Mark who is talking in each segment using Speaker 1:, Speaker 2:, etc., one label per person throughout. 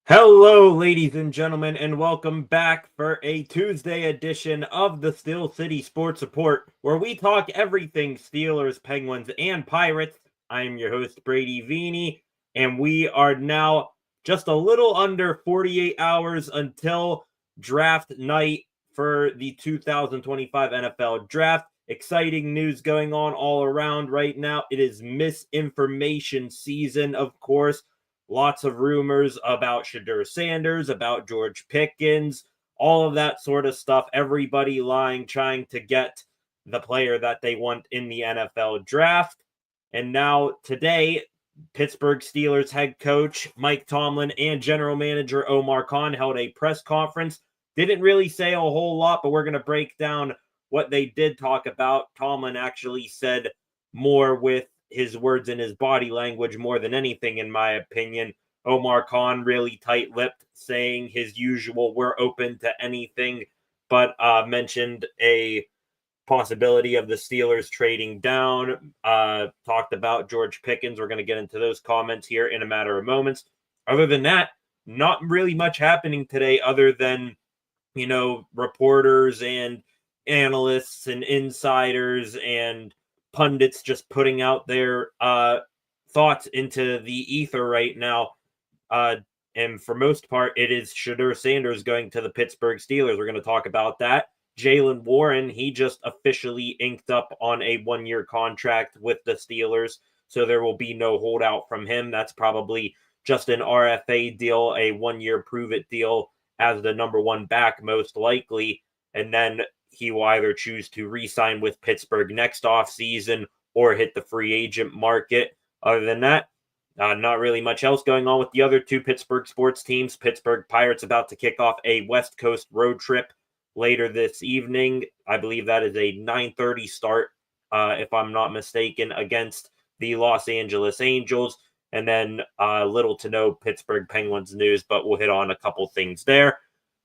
Speaker 1: Hello, ladies and gentlemen, and welcome back for a Tuesday edition of the Steel City Sports Report, where we talk everything Steelers, Penguins, and Pirates. I am your host, Brady Vini, and we are now just a little under 48 hours until draft night for the 2025 NFL Draft. Exciting news going on all around right now. It is misinformation season, of course. Lots of rumors about Shedeur Sanders, about George Pickens, all of that sort of stuff. Everybody lying, trying to get the player that they want in the NFL draft. And now, today, Pittsburgh Steelers head coach Mike Tomlin and general manager Omar Khan held a press conference. Didn't really say a whole lot, but we're going to break down what they did talk about. Tomlin actually said more with his words and his body language more than anything, in my opinion. Omar Khan really tight-lipped, saying his usual, we're open to anything, but mentioned a possibility of the Steelers trading down, talked about George Pickens. We're going to get into those comments here in a matter of moments. Other than that, not really much happening today other than, reporters and analysts and insiders and pundits just putting out their thoughts into the ether right now. And for most part, it is Shedeur Sanders going to the Pittsburgh Steelers. We're going to talk about that. Jaylen Warren, he just officially inked up on a one-year contract with the Steelers, so there will be no holdout from him. That's probably just an RFA deal, a one-year prove-it deal as the number one back, most likely, and then he will either choose to re-sign with Pittsburgh next offseason or hit the free agent market. Other than that, not really much else going on with the other two Pittsburgh sports teams. Pittsburgh Pirates about to kick off a West Coast road trip later this evening. I believe that is a 9:30 start, if I'm not mistaken, against the Los Angeles Angels. And then little to no Pittsburgh Penguins news, but we'll hit on a couple things there.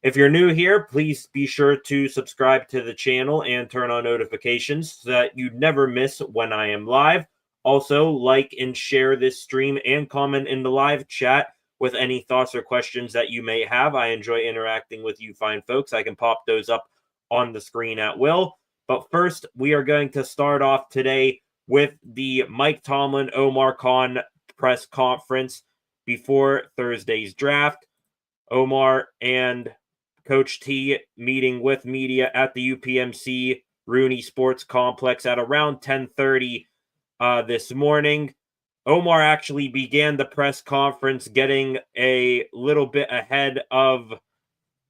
Speaker 1: If you're new here, please be sure to subscribe to the channel and turn on notifications so that you never miss when I am live. Also, like and share this stream and comment in the live chat with any thoughts or questions that you may have. I enjoy interacting with you fine folks. I can pop those up on the screen at will. But first, we are going to start off today with the Mike Tomlin, Omar Khan press conference before Thursday's draft. Omar and Coach T meeting with media at the UPMC Rooney Sports Complex at around 10:30 this morning. Omar actually began the press conference getting a little bit ahead of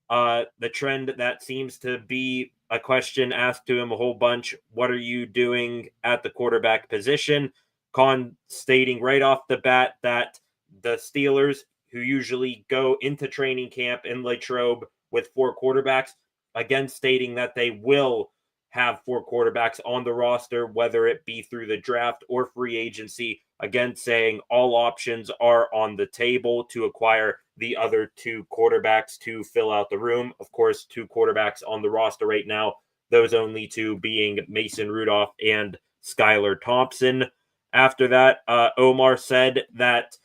Speaker 1: the trend that seems to be a question asked to him a whole bunch. What are you doing at the quarterback position? Khan stating right off the bat that the Steelers, who usually go into training camp in Latrobe with four quarterbacks, again stating that they will have four quarterbacks on the roster, whether it be through the draft or free agency. Again, saying all options are on the table to acquire the other two quarterbacks to fill out the room. Of course, two quarterbacks on the roster right now, those only two being Mason Rudolph and Skylar Thompson. After that, Omar said that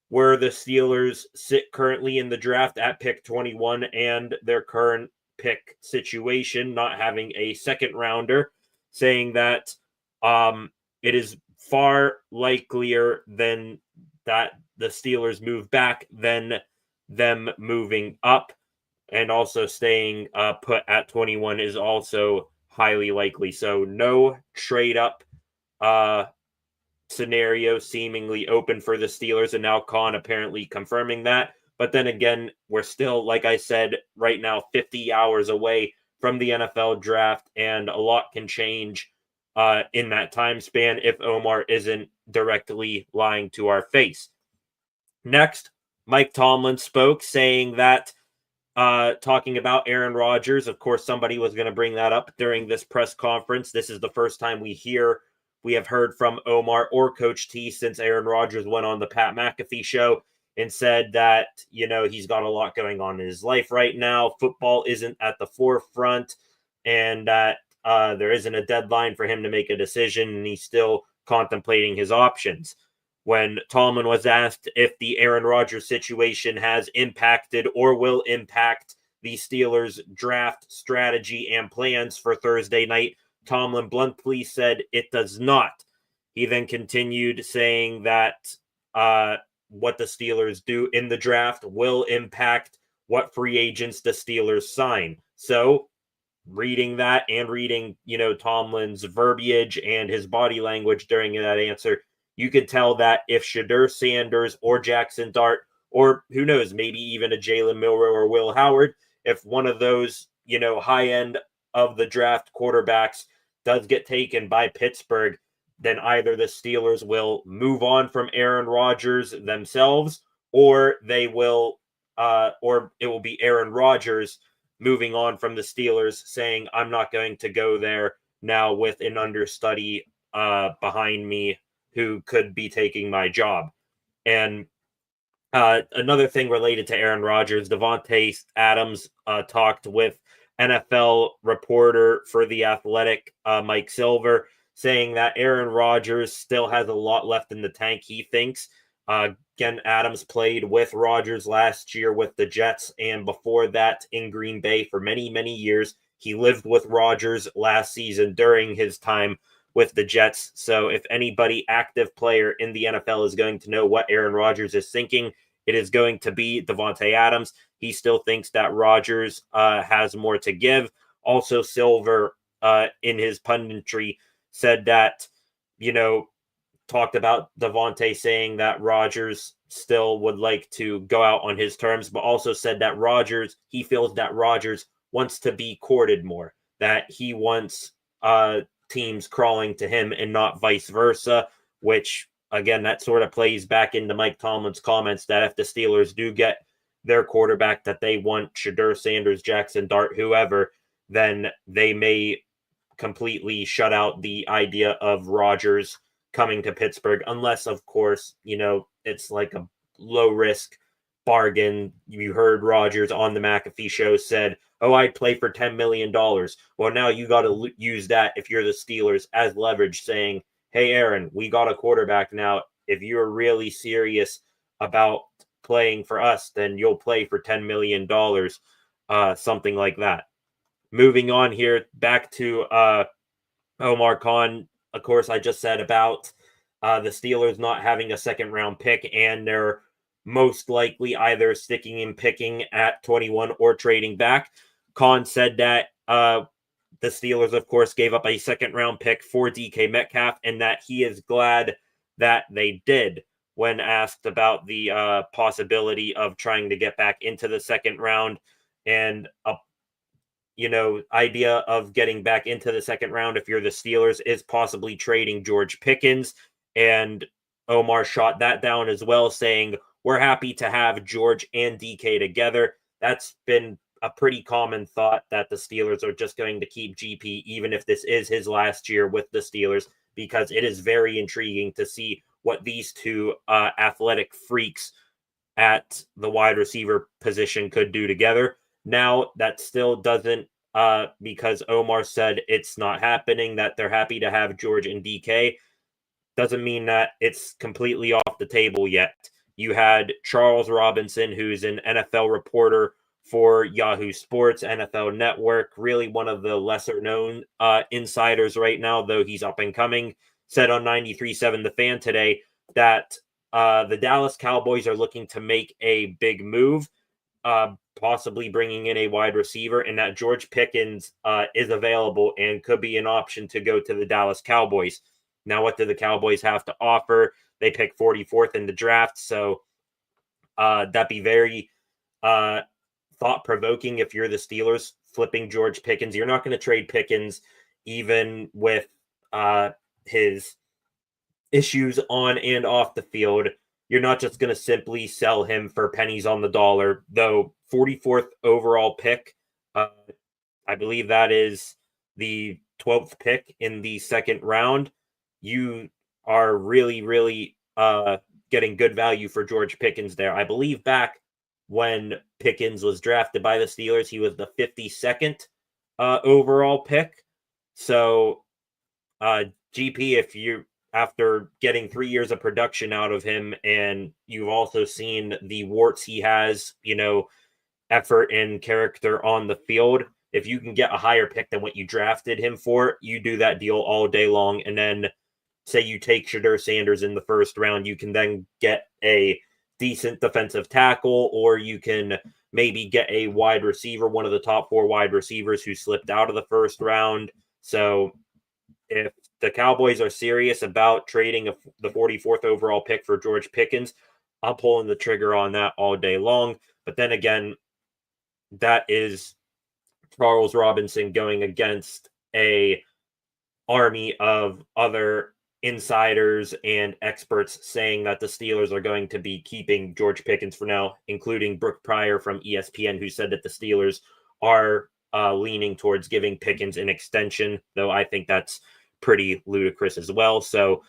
Speaker 1: where the Steelers sit currently in the draft at pick 21 and their current pick situation, not having a second rounder, saying that it is far likelier than that the Steelers move back than them moving up, and also staying put at 21 is also highly likely. So no trade up scenario seemingly open for the Steelers, and now Khan apparently confirming that. But then again, we're still, like I said, right now 50 hours away from the NFL draft, and a lot can change in that time span if Omar isn't directly lying to our face. Next, Mike Tomlin spoke, saying that, talking about Aaron Rodgers, of course, somebody was going to bring that up during this press conference. This is the first time we have heard from Omar or Coach T since Aaron Rodgers went on the Pat McAfee show and said that, he's got a lot going on in his life right now. Football isn't at the forefront, and that there isn't a deadline for him to make a decision, and he's still contemplating his options. when Tomlin was asked if the Aaron Rodgers situation has impacted or will impact the Steelers' draft strategy and plans for Thursday night. Tomlin bluntly said it does not. He then continued saying that what the Steelers do in the draft will impact what free agents the Steelers sign. So, reading that and reading, Tomlin's verbiage and his body language during that answer, you could tell that if Shedeur Sanders or Jackson Dart, or who knows, maybe even a Jalen Milroe or Will Howard, if one of those, high end of the draft quarterbacks does get taken by Pittsburgh, then either the Steelers will move on from Aaron Rodgers themselves, or they will, or it will be Aaron Rodgers moving on from the Steelers, saying, I'm not going to go there now with an understudy behind me who could be taking my job. And another thing related to Aaron Rodgers, Davante Adams talked with NFL reporter for The Athletic, Mike Silver, saying that Aaron Rodgers still has a lot left in the tank, he thinks. Again, Adams played with Rodgers last year with the Jets, and before that in Green Bay for many, many years. He lived with Rodgers last season during his time with the Jets. So if anybody active player in the NFL is going to know what Aaron Rodgers is thinking, it is going to be Davante Adams. He still thinks that Rodgers has more to give. Also, Silver in his punditry said that, talked about Davante saying that Rodgers still would like to go out on his terms, but also said that he feels that Rodgers wants to be courted more, that he wants teams crawling to him and not vice versa, which, again, that sort of plays back into Mike Tomlin's comments that if the Steelers do get their quarterback that they want, Shedeur Sanders, Jackson Dart, whoever, then they may completely shut out the idea of Rodgers coming to Pittsburgh, unless, of course, it's like a low risk bargain. You heard Rodgers on the McAfee show said, oh, I'd play for $10 million. Well, now you got to use that if you're the Steelers as leverage, saying, hey, Aaron, we got a quarterback now. If you're really serious about playing for us, then you'll play for $10 million, something like that. Moving on here, back to Omar Khan. Of course, I just said about the Steelers not having a second-round pick, and they're most likely either sticking and picking at 21 or trading back. Khan said that the Steelers, of course, gave up a second-round pick for DK Metcalf, and that he is glad that they did when asked about the possibility of trying to get back into the second round. And idea of getting back into the second round if you're the Steelers is possibly trading George Pickens. And Omar shot that down as well, saying, we're happy to have George and DK together. That's been a pretty common thought, that the Steelers are just going to keep GP, even if this is his last year with the Steelers, because it is very intriguing to see what these two athletic freaks at the wide receiver position could do together. Now, that still doesn't, because Omar said it's not happening, that they're happy to have George and DK, doesn't mean that it's completely off the table yet. You had Charles Robinson, who's an NFL reporter for Yahoo Sports, NFL Network, really one of the lesser-known insiders right now, though he's up and coming, said on 93.7 The Fan today that the Dallas Cowboys are looking to make a big move, possibly bringing in a wide receiver, and that George Pickens is available and could be an option to go to the Dallas Cowboys. Now, what do the Cowboys have to offer? They pick 44th in the draft, so that'd be very thought-provoking if you're the Steelers, flipping George Pickens. You're not going to trade Pickens, even with his issues on and off the field. You're not just going to simply sell him for pennies on the dollar, though 44th overall pick, I believe that is the 12th pick in the second round. You are really, really getting good value for George Pickens there. I believe back when Pickens was drafted by the Steelers, he was the 52nd overall pick. So, GP, if you after getting 3 years of production out of him, and you've also seen the warts he has, effort and character on the field. If you can get a higher pick than what you drafted him for, you do that deal all day long. And then say you take Shedeur Sanders in the first round, you can then get a decent defensive tackle, or you can maybe get a wide receiver, one of the top 4 wide receivers who slipped out of the first round. So if the Cowboys are serious about trading the 44th overall pick for George Pickens, I'm pulling the trigger on that all day long. But then again, that is Charles Robinson going against a army of other insiders and experts saying that the Steelers are going to be keeping George Pickens for now, including Brooke Pryor from ESPN, who said that the Steelers are leaning towards giving Pickens an extension, though I think that's pretty ludicrous as well. So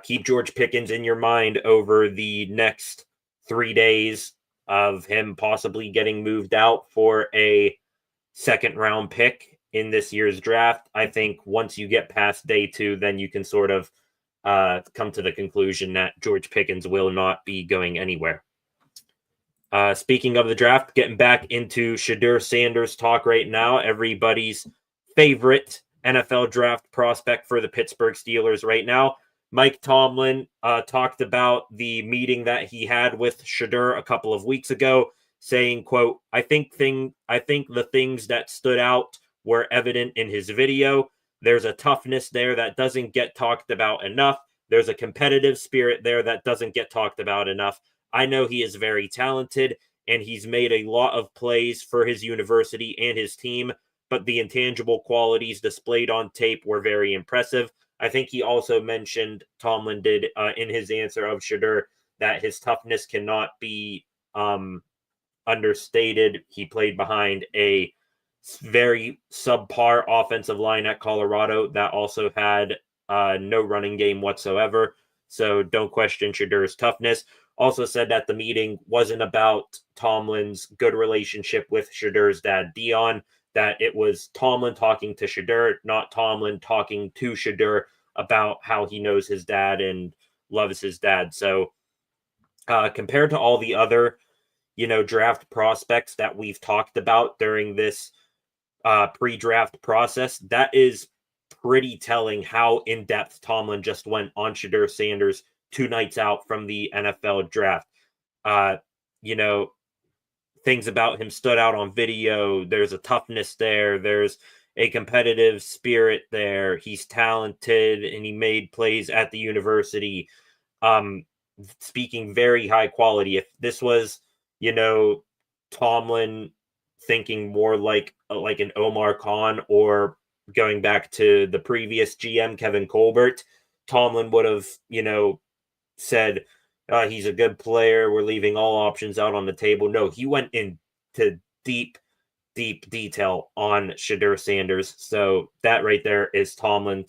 Speaker 1: keep George Pickens in your mind over the next 3 days of him possibly getting moved out for a second round pick in this year's draft. I think once you get past day 2, then you can sort of come to the conclusion that George Pickens will not be going anywhere. Speaking of the draft, getting back into Shedeur Sanders talk right now, everybody's favorite NFL draft prospect for the Pittsburgh Steelers right now. Mike Tomlin talked about the meeting that he had with Shedeur a couple of weeks ago, saying, quote, I think the things that stood out were evident in his video. There's a toughness there that doesn't get talked about enough. There's a competitive spirit there that doesn't get talked about enough. I know he is very talented, and he's made a lot of plays for his university and his team, but the intangible qualities displayed on tape were very impressive. I think he also mentioned, Tomlin did, in his answer of Shedeur, that his toughness cannot be understated. He played behind a very subpar offensive line at Colorado that also had no running game whatsoever. So don't question Shedeur's toughness. Also said that the meeting wasn't about Tomlin's good relationship with Shedeur's dad, Dion, that it was Tomlin talking to Shedeur, not Tomlin talking to Shedeur about how he knows his dad and loves his dad. So compared to all the other, draft prospects that we've talked about during this pre-draft process, that is pretty telling how in-depth Tomlin just went on Shedeur Sanders 2 nights out from the NFL draft. Things about him stood out on video. There's a toughness there. There's a competitive spirit there. He's talented and he made plays at the university. Speaking very high quality. If this was, Tomlin thinking more like an Omar Khan, or going back to the previous GM, Kevin Colbert, Tomlin would have, said, he's a good player. We're leaving all options out on the table. No, he went into deep detail on Shedeur Sanders. So that right there is Tomlin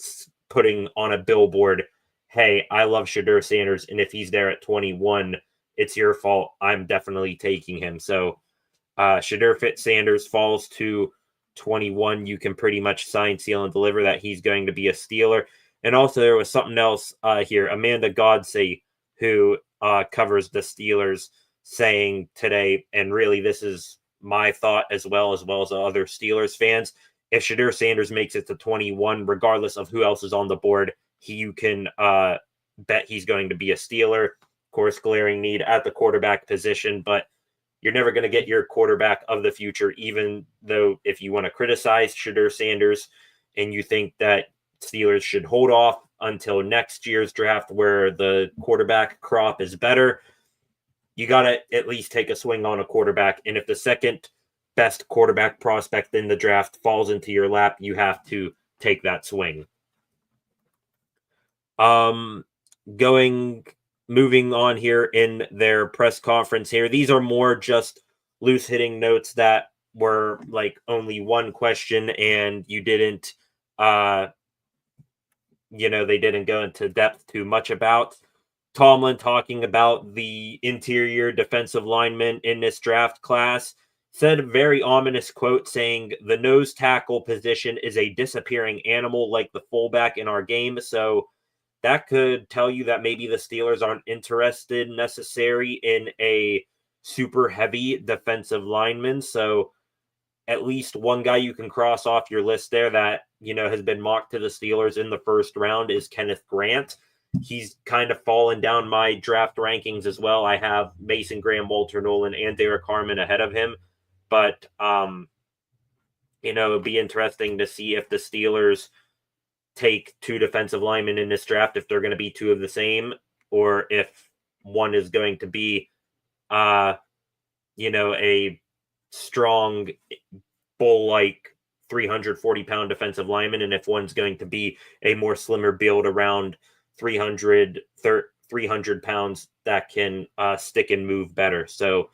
Speaker 1: putting on a billboard, hey, I love Shedeur Sanders, and if he's there at 21, it's your fault. I'm definitely taking him. So Shedeur Sanders falls to 21. You can pretty much sign, seal, and deliver that he's going to be a Steeler. And also there was something else here. Amanda Godsey, who covers the Steelers, saying today, and really this is my thought as well as other Steelers fans, if Shedeur Sanders makes it to 21, regardless of who else is on the board, you can bet he's going to be a Steeler. Of course, glaring need at the quarterback position, but you're never going to get your quarterback of the future, even though if you want to criticize Shedeur Sanders and you think that Steelers should hold off until next year's draft where the quarterback crop is better, you got to at least take a swing on a quarterback. And if the second best quarterback prospect in the draft falls into your lap, you have to take that swing. Moving on here in their press conference here. These are more just loose hitting notes that were like only one question and you didn't, they didn't go into depth too much about. Tomlin talking about the interior defensive linemen in this draft class, said a very ominous quote saying, the nose tackle position is a disappearing animal like the fullback in our game. So that could tell you that maybe the Steelers aren't interested necessarily in a super heavy defensive lineman. So at least one guy you can cross off your list there that, has been mocked to the Steelers in the first round is Kenneth Grant. He's kind of fallen down my draft rankings as well. I have Mason Graham, Walter Nolan, and Derek Harmon ahead of him. But, it'd be interesting to see if the Steelers take two defensive linemen in this draft, if they're going to be two of the same, or if one is going to be, a strong bull-like 340-pound defensive lineman, and if one's going to be a more slimmer build around 300 pounds that can stick and move better. So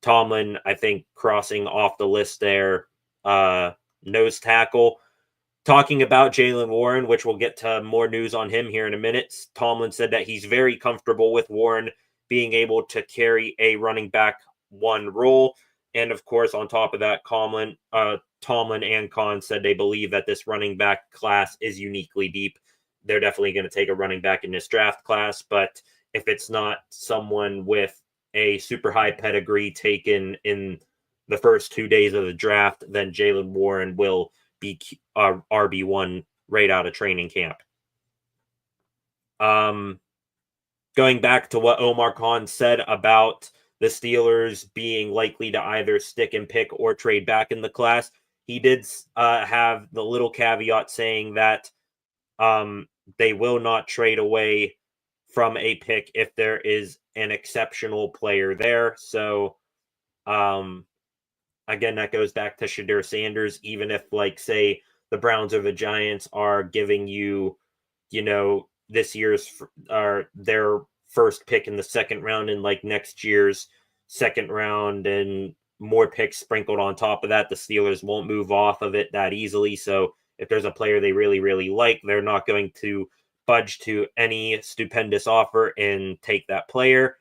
Speaker 1: Tomlin, I think, crossing off the list there. Nose tackle. Talking about Jaylen Warren, which we'll get to more news on him here in a minute, Tomlin said that he's very comfortable with Warren being able to carry a running back one role. And of course, on top of that, Tomlin and Khan said they believe that this running back class is uniquely deep. They're definitely going to take a running back in this draft class, but if it's not someone with a super high pedigree taken in the first 2 days of the draft, then Jaylen Warren will be RB1 right out of training camp. Going back to what Omar Khan said about the Steelers being likely to either stick and pick or trade back in the class, he did have the little caveat saying that they will not trade away from a pick if there is an exceptional player there. So, again, that goes back to Shedeur Sanders. Even if, say, the Browns or the Giants are giving you, this year's their first pick in the second round and next year's second round and more picks sprinkled on top of that, the Steelers won't move off of it that easily. So if there's a player they really, really like, they're not going to budge to any stupendous offer and take that player.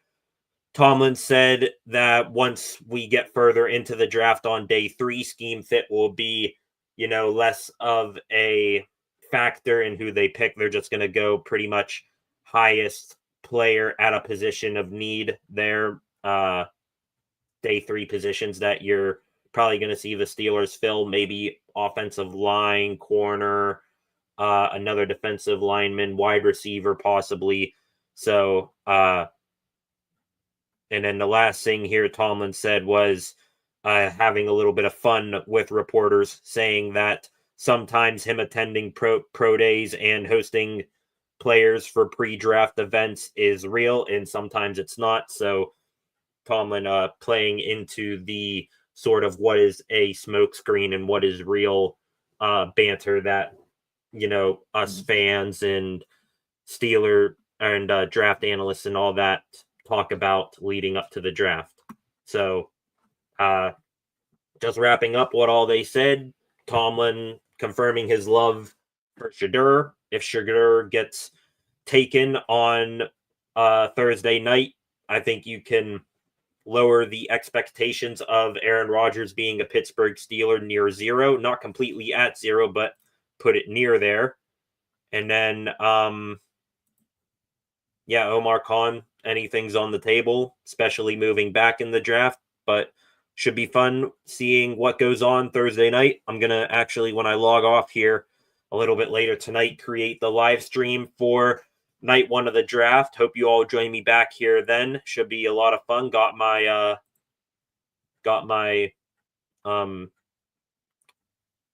Speaker 1: Tomlin said that once we get further into the draft on day 3, scheme fit will be, less of a factor in who they pick. They're just going to go pretty much highest player at a position of need there. Day 3 positions that you're probably going to see the Steelers fill, maybe offensive line, corner, another defensive lineman, wide receiver possibly. So, and then the last thing here Tomlin said was having a little bit of fun with reporters, saying that sometimes him attending pro days and hosting players for pre-draft events is real, and sometimes it's not. So Tomlin playing into the sort of what is a smokescreen and what is real banter that, us fans and Steeler and draft analysts and all that talk about leading up to the draft. So just wrapping up what all they said, Tomlin confirming his love for Shedeur. If Shedeur gets taken on Thursday night, I think you can lower the expectations of Aaron Rodgers being a Pittsburgh Steeler near 0, not completely at 0, but put it near there. And then, Omar Khan, anything's on the table, especially moving back in the draft, but should be fun seeing what goes on Thursday night. I'm going to actually, when I log off here a little bit later tonight, create the live stream for night 1 of the draft. Hope you all join me back here then. Should be a lot of fun. Got my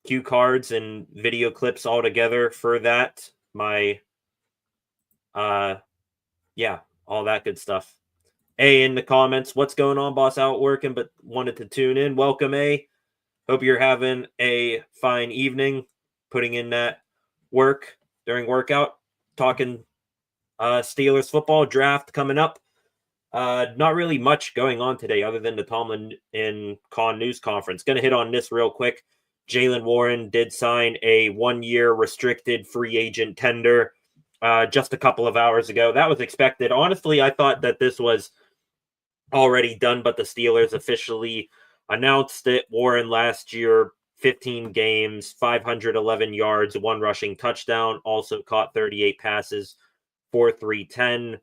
Speaker 1: cue cards and video clips all together for that. My all that good stuff. A in the comments, what's going on, boss? Out working, but wanted to tune in. Welcome, A. Hope you're having a fine evening, putting in that work during workout, talking Steelers football draft coming up. Not really much going on today other than the Tomlin and Khan news conference. Going to hit on this real quick. Jaylen Warren did sign a 1-year restricted free agent tender just a couple of hours ago. That was expected. Honestly, I thought that this was already done, but the Steelers officially announced it. Warren last year, 15 games, 511 yards, 1 rushing touchdown, also caught 38 passes 4310.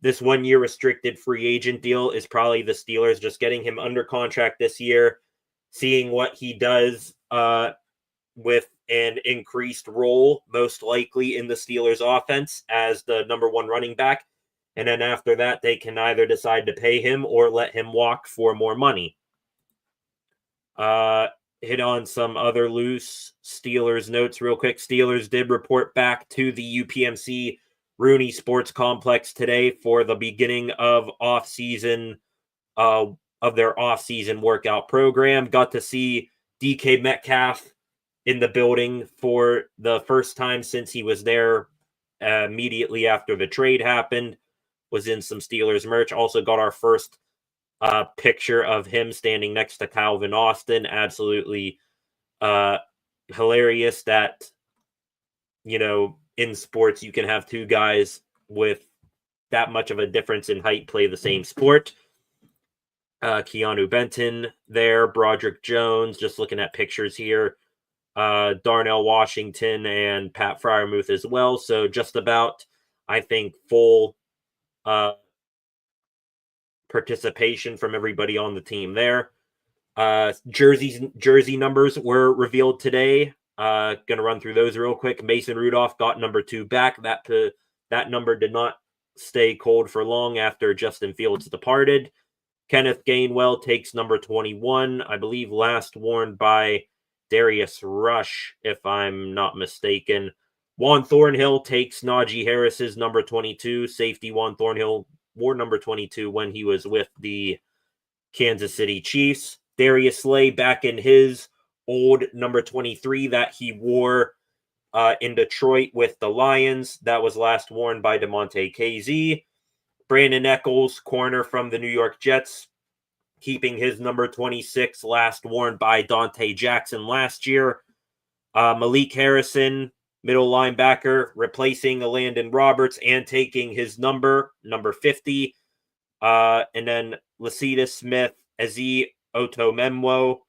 Speaker 1: This 1 year restricted free agent deal is probably the Steelers just getting him under contract this year, seeing what he does with an increased role, most likely in the Steelers offense as the number one running back. And then after that, they can either decide to pay him or let him walk for more money. Hit on some other loose Steelers notes real quick. Steelers did report back to the UPMC Rooney Sports Complex today for the beginning of their off-season workout program. Got to see DK Metcalf in the building for the first time since he was there immediately after the trade happened. Was in some Steelers merch. Also got our first picture of him standing next to Calvin Austin. Absolutely hilarious that, in sports you can have two guys with that much of a difference in height play the same sport. Keanu Benton there, Broderick Jones, just looking at pictures here. Darnell Washington and Pat Freiermuth as well. So just about, I think, full participation from everybody on the team there. Jersey numbers were revealed today. Gonna run through those real quick. Mason Rudolph got number 2 back. That number did not stay cold for long after Justin Fields departed. Kenneth Gainwell takes number 21, I believe last worn by Darius Rush, if I'm not mistaken. Juan Thornhill takes Najee Harris's number 22. Safety Juan Thornhill wore number 22 when he was with the Kansas City Chiefs. Darius Slay back in his old number 23 that he wore in Detroit with the Lions. That was last worn by DeMonte KZ. Brandon Echols, corner from the New York Jets, keeping his number 26, last worn by Dante Jackson last year. Malik Harrison, middle linebacker, replacing Landon Roberts and taking his number 50. And then Lasita Smith, Azi Otomemwo,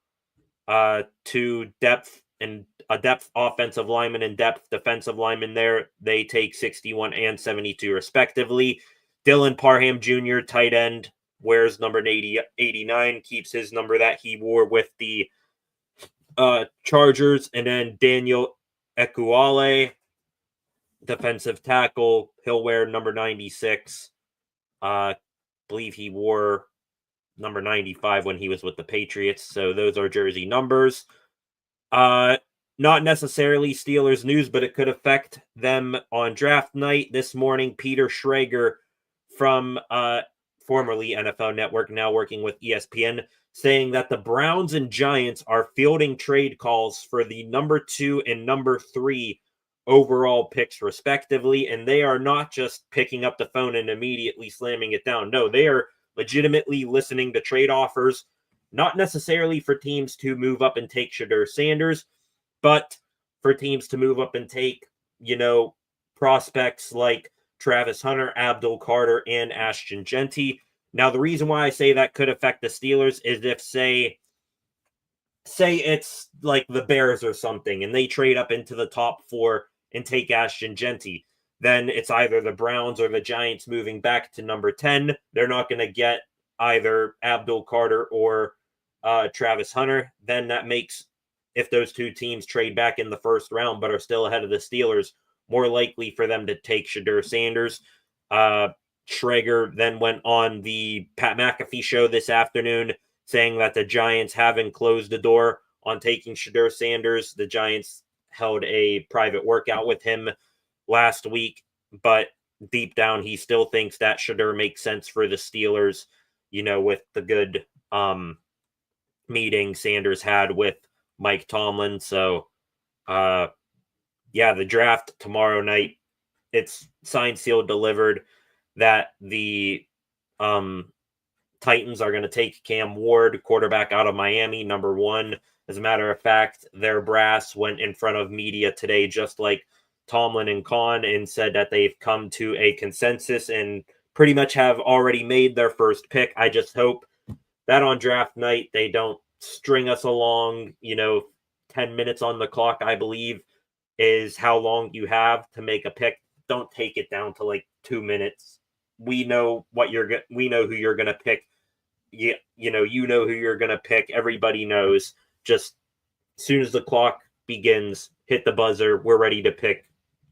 Speaker 1: to depth and a depth offensive lineman and depth defensive lineman there. They take 61 and 72 respectively. Dylan Parham Jr., tight end, wears number 89, keeps his number that he wore with the Chargers. And then Daniel Ekuale, defensive tackle, he'll wear number 96. Believe he wore number 95 when he was with the Patriots. So those are jersey numbers. Not necessarily Steelers news, but it could affect them on draft night. This morning, Peter Schrager from formerly NFL Network, now working with ESPN, saying that the Browns and Giants are fielding trade calls for the number 2 and number 3 overall picks respectively, and they are not just picking up the phone and immediately slamming it down. No, they are legitimately listening to trade offers, not necessarily for teams to move up and take Shedeur Sanders, but for teams to move up and take, prospects like Travis Hunter, Abdul Carter, and Ashton Genty. Now, the reason why I say that could affect the Steelers is if, say it's like the Bears or something, and they trade up into the top 4 and take Ashton Genty, then it's either the Browns or the Giants moving back to number 10. They're not going to get either Abdul Carter or Travis Hunter. Then that makes, if those two teams trade back in the first round but are still ahead of the Steelers, more likely for them to take Shedeur Sanders. Schrager then went on the Pat McAfee show this afternoon saying that the Giants haven't closed the door on taking Shedeur Sanders. The Giants held a private workout with him last week, but deep down he still thinks that Shedeur makes sense for the Steelers, with the good meeting Sanders had with Mike Tomlin. So, the draft tomorrow night, it's signed, sealed, delivered that the Titans are going to take Cam Ward, quarterback out of Miami, number 1. As a matter of fact, their brass went in front of media today, just like Tomlin and Khan, and said that they've come to a consensus and pretty much have already made their first pick. I just hope that on draft night they don't string us along, 10 minutes on the clock, I believe, is how long you have to make a pick don't take it down to like 2 minutes. We know who you're gonna pick. You know who you're gonna pick. Everybody knows. Just as soon as the clock begins, hit the buzzer. We're ready to pick.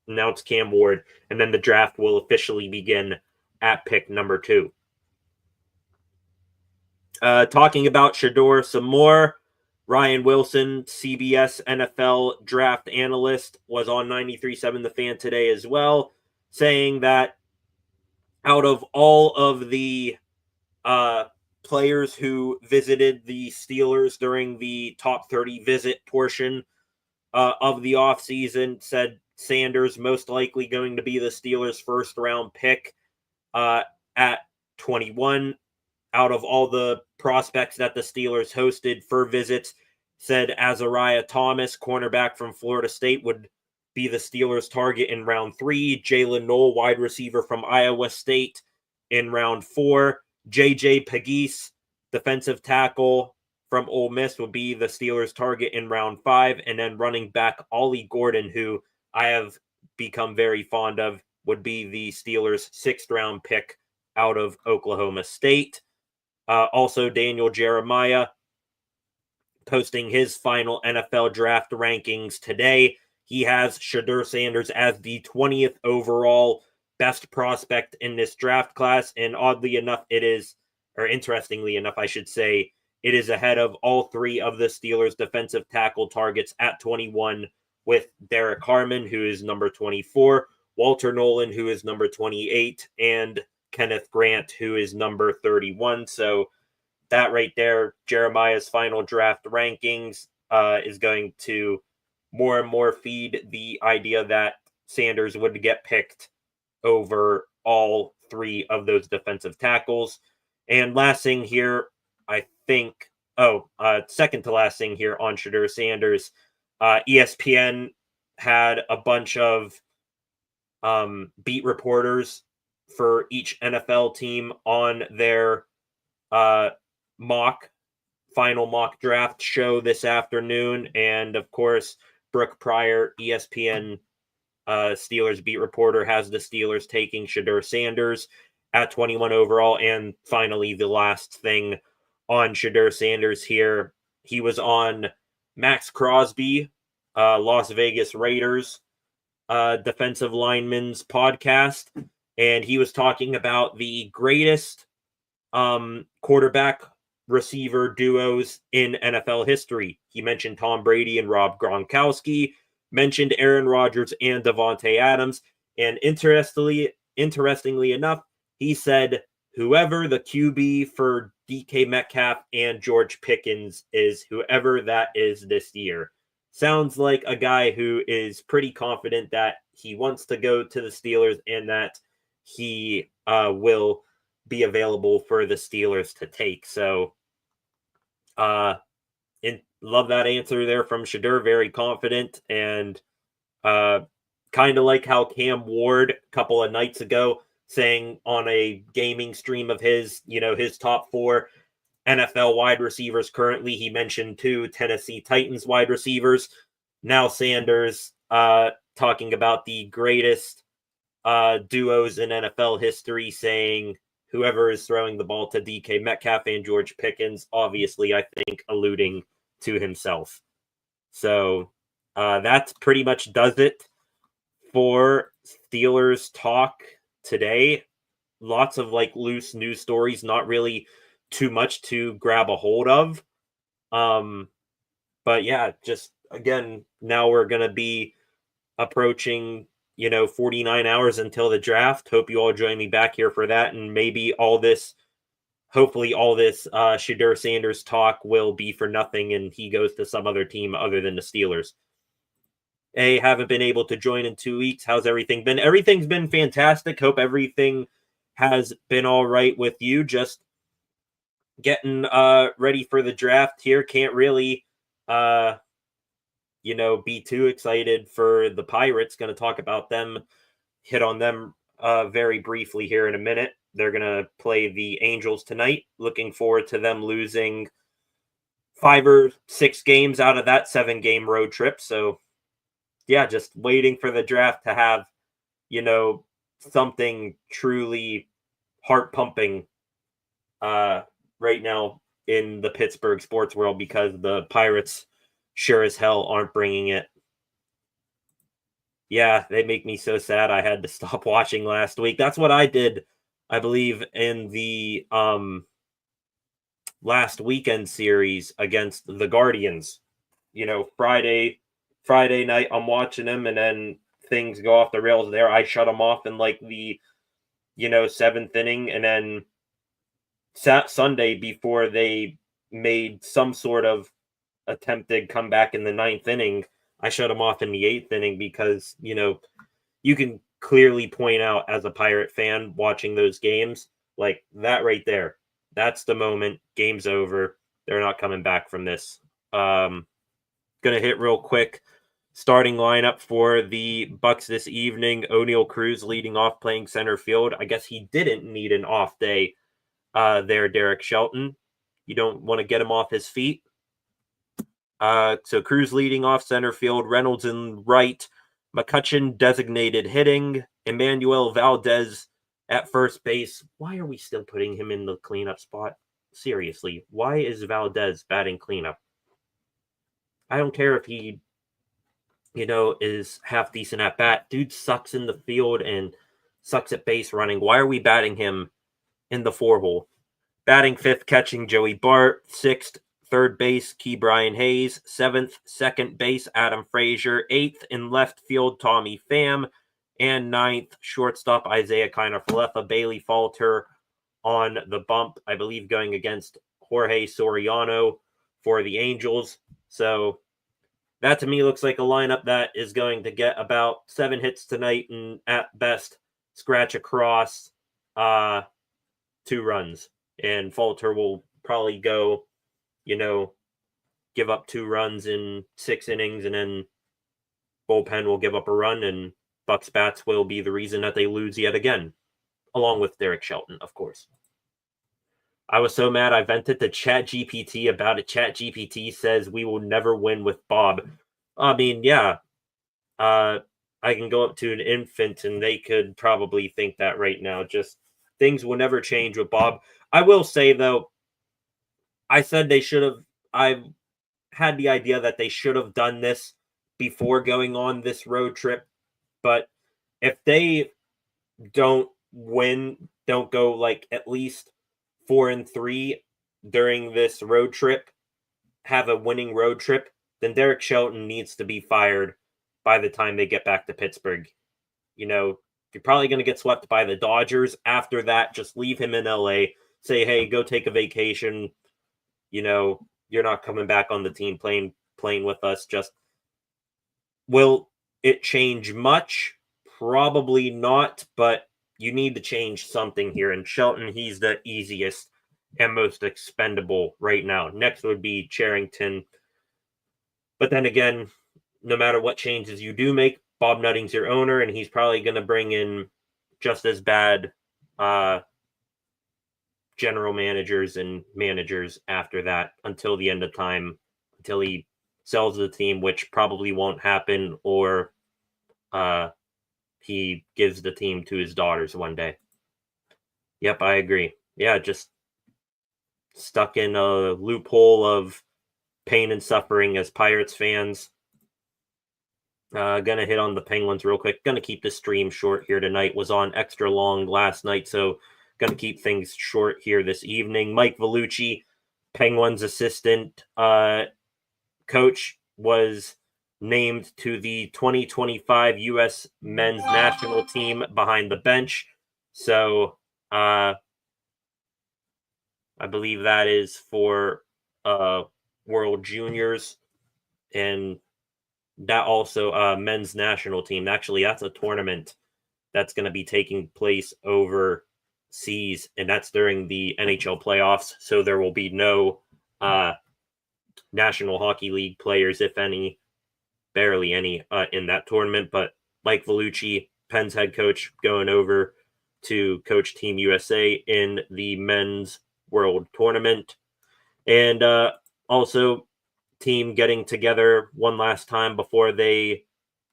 Speaker 1: Announce Cam Ward, and then the draft will officially begin at pick number 2. Talking about Shedeur some more, Ryan Wilson, CBS NFL draft analyst, was on 93.7 The Fan today as well, saying that out of all of the players who visited the Steelers during the top 30 visit portion of the offseason, said Sanders most likely going to be the Steelers' first round pick at 21. Out of all the prospects that the Steelers hosted for visits, said Azariah Thomas, cornerback from Florida State, would be the Steelers' target in round 3. Jalen Noel, wide receiver from Iowa State, in round 4. J.J. Pegues, defensive tackle from Ole Miss, would be the Steelers' target in round 5. And then running back Ollie Gordon, who I have become very fond of, would be the Steelers' 6th round pick out of Oklahoma State. Also, Daniel Jeremiah posting his final NFL draft rankings today. He has Shedeur Sanders as the 20th overall best prospect in this draft class. And oddly enough, interestingly enough, I should say, it is ahead of all 3 of the Steelers' defensive tackle targets at 21, with Derek Harmon, who is number 24, Walter Nolan, who is number 28, and Kenneth Grant, who is number 31. So that right there, Jeremiah's final draft rankings, is going to more and more feed the idea that Sanders would get picked over all 3 of those defensive tackles. And last thing here, I think, second to last thing here on Shedeur Sanders, ESPN had a bunch of beat reporters for each NFL team on their final mock draft show this afternoon. And of course, Brooke Pryor, ESPN Steelers beat reporter, has the Steelers taking Shedeur Sanders at 21 overall. And finally, the last thing on Shedeur Sanders here, he was on Max Crosby, Las Vegas Raiders defensive lineman's podcast, and he was talking about the greatest quarterback receiver duos in NFL history. He mentioned Tom Brady and Rob Gronkowski, mentioned Aaron Rodgers and Davante Adams, and interestingly enough, he said whoever the QB for DK Metcalf and George Pickens is, whoever that is this year. Sounds like a guy who is pretty confident that he wants to go to the Steelers and that he will be available for the Steelers to take. So, love that answer there from Shedeur. Very confident, and kind of like how Cam Ward a couple of nights ago saying on a gaming stream of his, his top 4 NFL wide receivers currently. He mentioned 2 Tennessee Titans wide receivers. Now Sanders talking about the greatest duos in NFL history, saying whoever is throwing the ball to DK Metcalf and George Pickens, obviously, I think, alluding to himself. So that pretty much does it for Steelers talk today. Lots of loose news stories, not really too much to grab a hold of. But yeah, just again, now we're going to be approaching, 49 hours until the draft. Hope you all join me back here for that. And maybe hopefully all this Shedeur Sanders talk will be for nothing and he goes to some other team other than the Steelers. Hey, haven't been able to join in 2 weeks. How's everything been? Everything's been fantastic. Hope everything has been all right with you. Just getting ready for the draft here. Can't really be too excited for the Pirates. Going to talk about them, hit on them very briefly here in a minute. They're going to play the Angels tonight. Looking forward to them losing 5 or 6 games out of that 7-game road trip. So yeah, just waiting for the draft to have something truly heart pumping right now in the Pittsburgh sports world, because the Pirates sure as hell aren't bringing it. Yeah, they make me so sad I had to stop watching last week. That's what I did, I believe, in the last weekend series against the Guardians. Friday night I'm watching them, and then things go off the rails there. I shut them off in like the seventh inning, and then Sunday, before they made some sort of attempted comeback in the ninth inning, I shut them off in the eighth inning because you can clearly point out, as a Pirate fan watching those games, like that right there, that's the moment. Game's over. They're not coming back from this. Gonna hit real quick. Starting lineup for the Bucs this evening: O'Neal Cruz leading off, playing center field. I guess he didn't need an off day there, Derek Shelton. You don't want to get him off his feet. So Cruz leading off center field, Reynolds in right, McCutchen designated hitting, Emmanuel Valdez at first base. Why are we still putting him in the cleanup spot? Seriously, why is Valdez batting cleanup? I don't care if he, is half decent at bat. Dude sucks in the field and sucks at base running. Why are we batting him in the 4-hole? Batting fifth, catching Joey Bart. Sixth, third base, Key Brian Hayes. Seventh, second base, Adam Frazier. Eighth, in left field, Tommy Pham. And ninth, shortstop, Isaiah Kiner-Falefa. Bailey Falter on the bump, I believe, going against Jorge Soriano for the Angels. So that to me looks like a lineup that is going to get about 7 hits tonight and at best scratch across 2 runs. And Falter will probably go, give up 2 runs in 6 innings, and then bullpen will give up a run, and Bucs bats will be the reason that they lose yet again, along with Derek Shelton, of course. I was so mad I vented to ChatGPT about it. ChatGPT says we will never win with Bob. I mean, yeah. I can go up to an infant and they could probably think that right now. Just things will never change with Bob. I will say, though, I said I had the idea that they should have done this before going on this road trip. But if they don't go like at least 4-3 during this road trip, have a winning road trip, then Derek Shelton needs to be fired by the time they get back to Pittsburgh. You're probably going to get swept by the Dodgers. After that, just leave him in LA. Say, hey, go take a vacation. You're not coming back on the team playing with us. Just, will it change much? Probably not, but you need to change something here. And Shelton, he's the easiest and most expendable right now. Next would be Cherington. But then again, no matter what changes you do make, Bob Nutting's your owner, and he's probably going to bring in just as bad general managers and managers after that until the end of time, until he sells the team, which probably won't happen, or he gives the team to his daughters one day. Yep, I agree. Yeah, just stuck in a loophole of pain and suffering as Pirates fans. Gonna hit on the Penguins real quick. Gonna keep the stream short here tonight. Was on extra long last night, so gonna keep things short here this evening. Mike Vellucci, Penguins assistant coach, was named to the 2025 U.S. men's national team behind the bench. So I believe that is for World Juniors, and that also men's national team. Actually, that's a tournament that's going to be taking place overseas, and that's during the NHL playoffs. So there will be no National Hockey League players, if any, barely any, in that tournament. But Mike Vellucci, Penn's head coach, going over to coach Team USA in the men's World Tournament. And also, team getting together one last time before they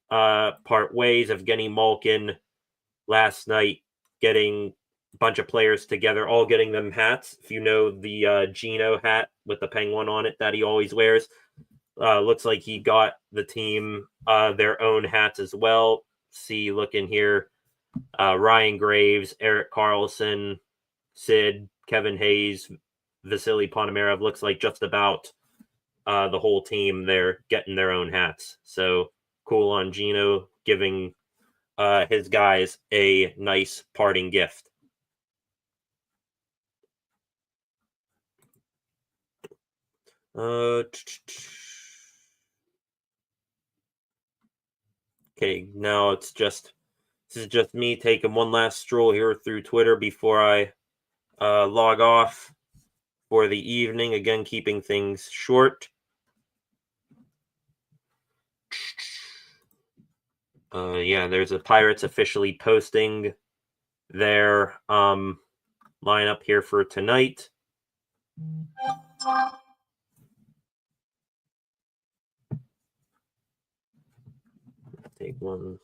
Speaker 1: part ways. Evgeny Malkin last night, getting a bunch of players together, all getting them hats. If you know the Geno hat with the penguin on it that he always wears, looks like he got the team their own hats as well. See, look in here, Ryan Graves, Eric Carlson, Sid, Kevin Hayes, Vasily Ponomarev. Looks like just about the whole team, they're getting their own hats. So cool on Geno giving his guys a nice parting gift. Okay, now this is just me taking one last stroll here through Twitter before I log off for the evening. Again, keeping things short. Yeah, there's the Pirates officially posting their lineup here for tonight. Take one.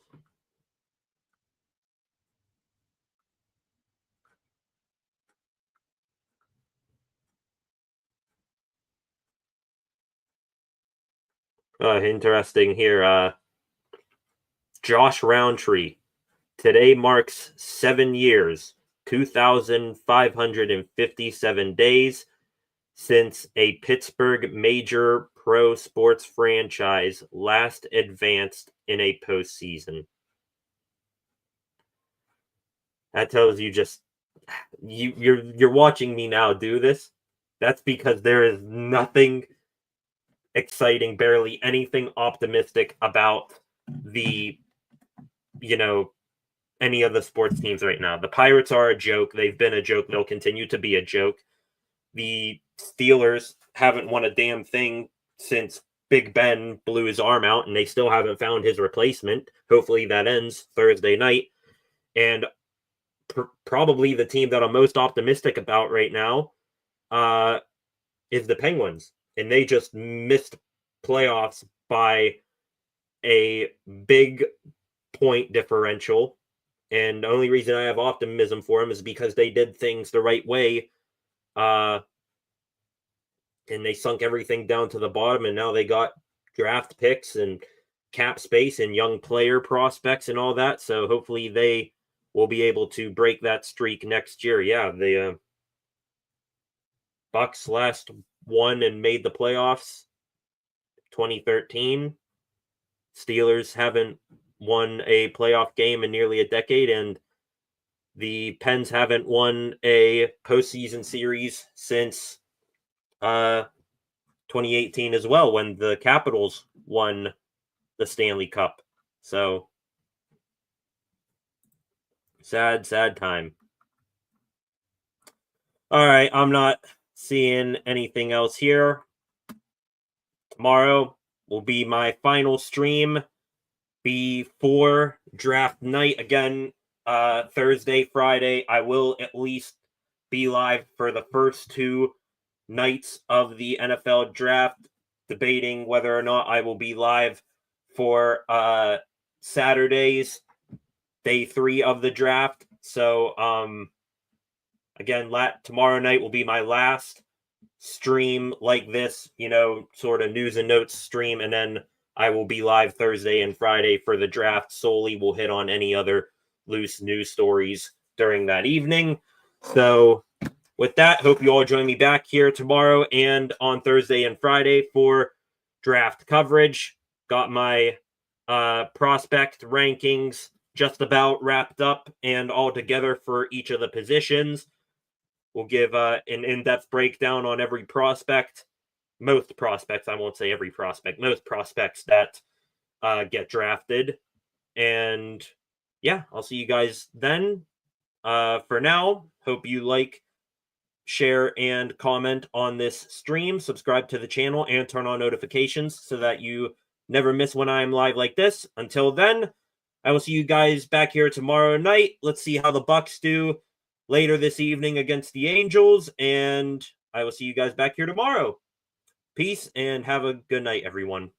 Speaker 1: Interesting here. Josh Roundtree. Today marks 7 years, 2,557 days since a Pittsburgh major pro sports franchise last advanced in a postseason. That tells you just you're watching me now do this. That's because there is nothing exciting, barely anything optimistic about the any of the sports teams right now. The Pirates are a joke. They've been a joke. They'll continue to be a joke. The Steelers haven't won a damn thing since Big Ben blew his arm out, and they still haven't found his replacement. Hopefully that ends Thursday night. And probably the team that I'm most optimistic about right now is the Penguins. And they just missed playoffs by a big point differential. And the only reason I have optimism for them is because they did things the right way. And they sunk everything down to the bottom, and now they got draft picks and cap space and young player prospects and all that. So hopefully they will be able to break that streak next year. Yeah, the Bucs last won and made the playoffs 2013. Steelers haven't won a playoff game in nearly a decade, and the Pens haven't won a postseason series since 2018 as well, when the Capitals won the Stanley Cup. So sad time. All right, I'm not seeing anything else here. Tomorrow will be my final stream before draft night. Again, Thursday, Friday, I will at least be live for the first 2 nights of the NFL draft, debating whether or not I will be live for Saturday's day 3 of the draft. So again, tomorrow night will be my last stream like this, sort of news and notes stream, and then I will be live Thursday and Friday for the draft solely. We'll hit on any other loose news stories during that evening. So with that, hope you all join me back here tomorrow and on Thursday and Friday for draft coverage. Got my prospect rankings just about wrapped up and all together for each of the positions. We'll give an in-depth breakdown on every prospect. Most prospects, I won't say every prospect, most prospects that get drafted. And yeah, I'll see you guys then. For now, hope you like, share, and comment on this stream. Subscribe to the channel and turn on notifications so that you never miss when I'm live like this. Until then, I will see you guys back here tomorrow night. Let's see how the Bucs do later this evening against the Angels, and I will see you guys back here tomorrow. Peace and have a good night, everyone.